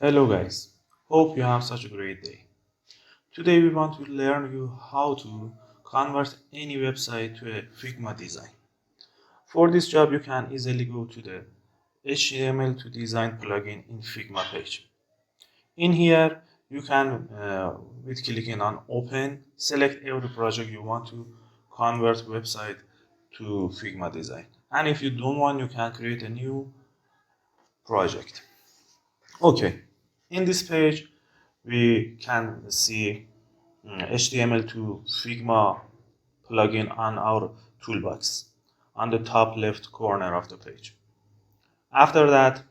Hello guys, hope you have such a great day. Today we want to learn you how to convert any website to a Figma design. For this job you can easily go to the HTML to design plugin in Figma page. In here you can with clicking on open select every project you want to convert website to Figma design. And if you don't want, you can create a new project. Okay, in this page we can see HTML to Figma plugin on our toolbox on the top left corner of the page. After that,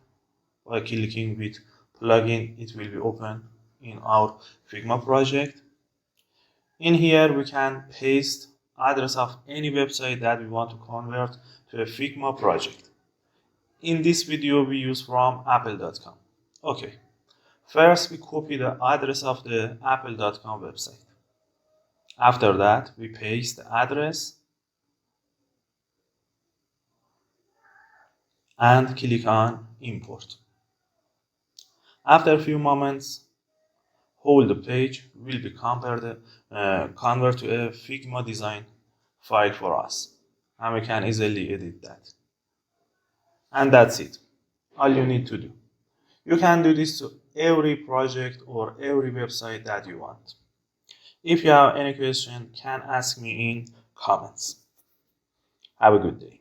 by clicking with plugin, it will be open in our Figma project. In here, we can paste address of any website that we want to convert to a Figma project. In this video, we use from apple.com. Okay, first we copy the address of the apple.com website. After that, we paste the address and click on import. After a few moments, whole the page will be converted to a Figma design file for us, and we can easily edit that. And that's it. All you need to do. You can do this to every project or every website that you want. If you have any question, can ask me in comments. Have a good day.